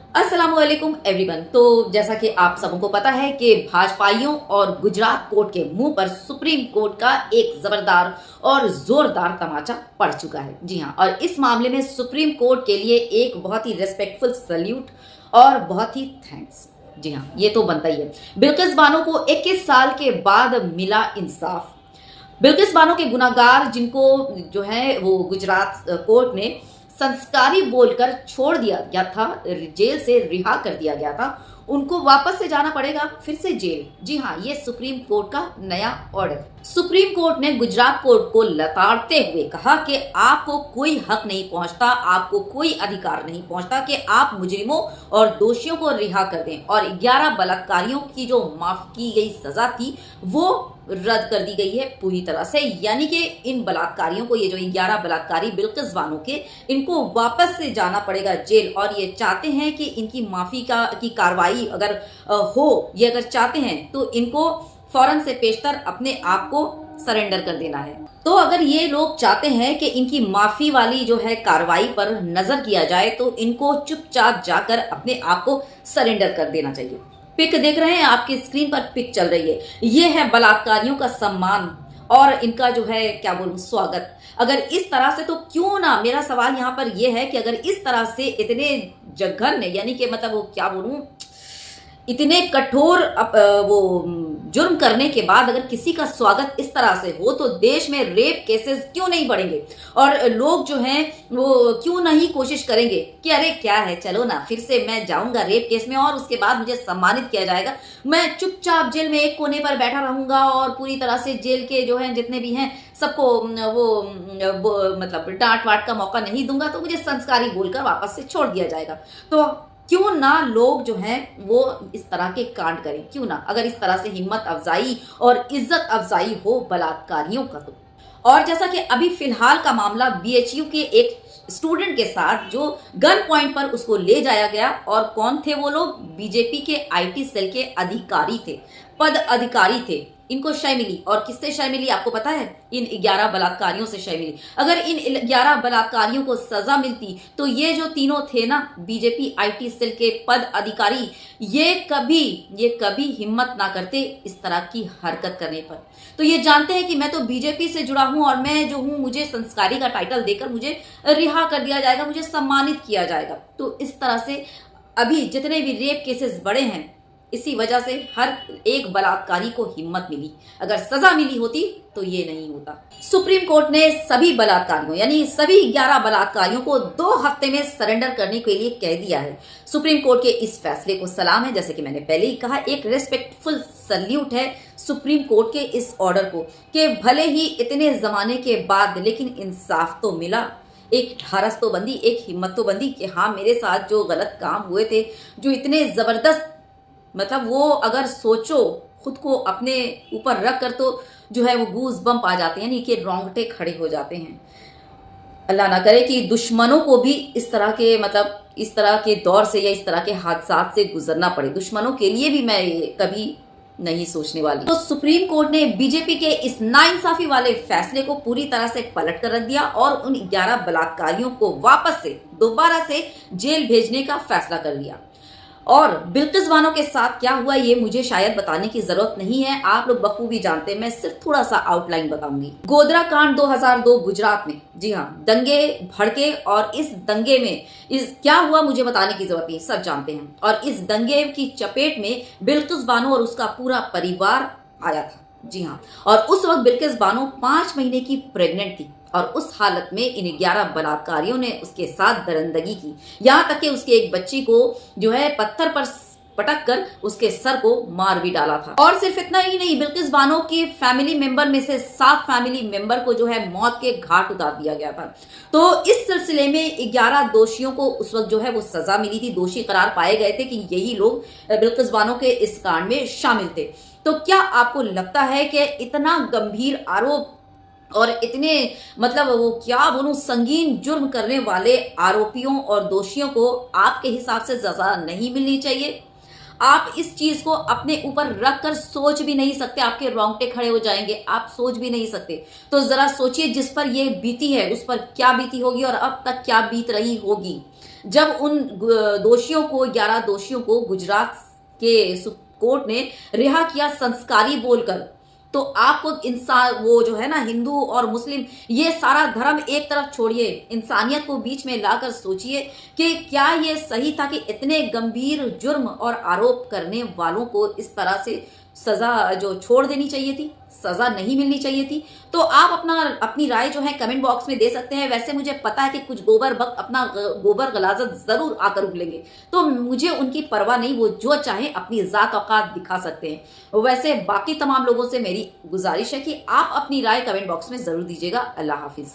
अस्सलामुअलैकुम एवरीवन। तो जैसा कि आप सबको पता है कि भाजपाइयों और गुजरात कोर्ट के मुंह पर सुप्रीम कोर्ट का एक जबरदार और जोरदार तमाचा पड़ चुका है। जी हाँ, और इस मामले में सुप्रीम कोर्ट के लिए एक बहुत ही रेस्पेक्टफुल सल्यूट और बहुत ही थैंक्स। जी हाँ, ये तो बनता ही है। बिल्किस बानो को 21 साल के बाद मिला इंसाफ। बिल्किस बानो के गुनाहगार जिनको जो है वो गुजरात कोर्ट ने संस्कारी बोलकर छोड़ दिया गया था, जेल से रिहा कर दिया गया था, उनको वापस से जाना पड़ेगा फिर से जेल। जी हाँ, ये सुप्रीम कोर्ट का नया ऑर्डर। सुप्रीम कोर्ट ने गुजरात कोर्ट को लताड़ते हुए कहा कि आपको कोई हक नहीं पहुंचता, आपको कोई अधिकार नहीं पहुंचता कि आप मुजरिमों और दोषियों को रिहा कर दें। और 11 बलात्कारियों की जो माफ की गई सजा थी वो रद्द कर दी गई है पूरी तरह से। यानी कि इन बलात्कारियों को, ये जो 11 बलात्कारी बिल्किस बानो के, इनको वापस से जाना पड़ेगा जेल। और ये चाहते हैं कि इनकी माफी की कार्रवाई अगर हो, ये अगर चाहते हैं तो इनको फौरन से पेशतर अपने आप को सरेंडर कर देना है। तो अगर ये लोग चाहते हैं कि इनकी माफी वाली जो है कार्रवाई पर नजर किया जाए तो इनको चुपचाप जाकर अपने आप को सरेंडर कर देना चाहिए। पिक देख रहे हैं, आपकी स्क्रीन पर पिक चल रही है, ये है बलात्कारियों का सम्मान और इनका जो है क्या बोलूं स्वागत। अगर इस तरह से, तो क्यों ना, मेरा सवाल यहाँ पर यह है कि अगर इस तरह से इतने जघन्य, यानी कि मतलब वो क्या बोलूं, इतने कठोर वो जुर्म करने के बाद अगर किसी का स्वागत इस तरह से हो तो देश में रेप केसेस क्यों नहीं बढ़ेंगे और लोग जो हैं वो क्यों नहीं कोशिश करेंगे कि अरे क्या है, चलो ना फिर से मैं जाऊंगा रेप केस में और उसके बाद मुझे सम्मानित किया जाएगा, मैं चुपचाप जेल में एक कोने पर बैठा रहूंगा और पूरी तरह से जेल के जो है जितने भी हैं सबको वो मतलब डांट वाट का मौका नहीं दूंगा, तो मुझे संस्कारी बोलकर वापस से छोड़ दिया जाएगा। तो क्यों ना लोग जो हैं वो इस तरह के कांड करें, क्यों ना, अगर इस तरह से हिम्मत अफजाई और इज्जत अफजाई हो बलात्कारियों का तो। और जैसा कि अभी फिलहाल का मामला बीएचयू के एक स्टूडेंट के साथ जो गन पॉइंट पर उसको ले जाया गया, और कौन थे वो लोग, बीजेपी के आईटी सेल के अधिकारी थे, पद अधिकारी थे, इनको शय मिली। और किससे शय मिली आपको पता है? इन 11 बलात्कारियों से शय मिली। अगर इन 11 बलात्कारियों को सजा मिलती तो ये जो तीनों थे ना बीजेपी आईटी सेल के पद अधिकारी, ये कभी हिम्मत ना करते इस तरह की हरकत करने पर। तो ये जानते हैं कि मैं तो बीजेपी से जुड़ा हूं और मैं जो हूं, मुझे संस्कारी का टाइटल देकर मुझे रिहा कर दिया जाएगा, मुझे सम्मानित किया जाएगा। तो इस तरह से अभी जितने भी रेप केसेस बढ़े हैं इसी वजह से हर एक बलात्कारी को हिम्मत मिली। अगर सजा मिली होती तो ये नहीं होता। सुप्रीम कोर्ट ने सभी बलात्कारियों यानी सभी 11 बलात्कारियों को 2 हफ्ते में सरेंडर करने के लिए कह दिया है। सुप्रीम कोर्ट के इस फैसले को सलाम है, जैसे कि मैंने पहले ही कहा, एक रेस्पेक्टफुल सल्यूट है सुप्रीम कोर्ट के इस ऑर्डर को कि भले ही इतने जमाने के बाद लेकिन इंसाफ तो मिला, एक ढारस तो बंदी, एक हिम्मत तो बंदी कि हाँ मेरे साथ जो गलत काम हुए थे, जो इतने जबरदस्त, मतलब वो अगर सोचो खुद को अपने ऊपर रख कर तो जो है वो गूज बम्प आ जाते हैं, यानी कि रोंगटे खड़े हो जाते हैं। अल्लाह ना करे कि दुश्मनों को भी इस तरह के, मतलब इस तरह के दौर से या इस तरह के हादसात से गुजरना पड़े। दुश्मनों के लिए भी मैं कभी नहीं सोचने वाली। तो सुप्रीम कोर्ट ने बीजेपी के इस नाइंसाफी वाले फैसले को पूरी तरह से पलट कर रख दिया और उन 11 बलात्कारियों को वापस से दोबारा से जेल भेजने का फैसला कर लिया। और बिल्किस बानो के साथ क्या हुआ ये मुझे शायद बताने की जरूरत नहीं है, आप लोग बखूबी जानते हैं, मैं सिर्फ थोड़ा सा आउटलाइन बताऊंगी। गोधरा कांड 2002 गुजरात में, जी हाँ, दंगे भड़के और इस दंगे में इस क्या हुआ मुझे बताने की जरूरत नहीं, सब जानते हैं। और इस दंगे की चपेट में बिल्किस बानो और उसका पूरा परिवार आया था। जी हाँ, और उस वक्त बिल्किस बानो 5 महीने की प्रेग्नेंट थी और उस हालत में इन 11 बलात्कारियों ने उसके साथ दरिंदगी की, यहाँ तक कि उसके एक बच्ची को जो है पत्थर पर पटक कर उसके सर को मार भी डाला था। और सिर्फ इतना ही नहीं, बिल्किस बानो के फैमिली मेंबर में से 7 फैमिली मेंबर को जो है मौत के घाट उतार दिया गया था। तो इस सिलसिले में 11 दोषियों को उस वक्त जो है वो सजा मिली थी, दोषी करार पाए गए थे कि यही लोग बिल्किस बानो के इस कांड में शामिल थे। तो क्या आपको लगता है कि इतना गंभीर आरोप और इतने, मतलब वो क्या बोलूं, संगीन जुर्म करने वाले आरोपियों और दोषियों को आपके हिसाब से सजा नहीं मिलनी चाहिए? आप इस चीज को अपने ऊपर रख कर सोच भी नहीं सकते, आपके रोंगटे खड़े हो जाएंगे, आप सोच भी नहीं सकते। तो जरा सोचिए जिस पर ये बीती है उस पर क्या बीती होगी और अब तक क्या बीत रही होगी। जब उन दोषियों को 11 दोषियों को गुजरात के कोर्ट ने रिहा किया संस्कारी बोलकर, तो आपको इंसान वो जो है ना हिंदू और मुस्लिम ये सारा धर्म एक तरफ छोड़िए, इंसानियत को बीच में लाकर सोचिए कि क्या ये सही था कि इतने गंभीर जुर्म और आरोप करने वालों को इस तरह से सजा जो छोड़ देनी चाहिए थी, सजा नहीं मिलनी चाहिए थी। तो आप अपनी राय जो है कमेंट बॉक्स में दे सकते हैं। वैसे मुझे पता है कि कुछ गोबर भक्त अपना गोबर गलाजत जरूर आकर उगलेंगे, तो मुझे उनकी परवाह नहीं, वो जो चाहे अपनी जात औकात दिखा सकते हैं। वैसे बाकी तमाम लोगों से मेरी गुजारिश है कि आप अपनी राय कमेंट बॉक्स में जरूर दीजिएगा। अल्लाह हाफिज।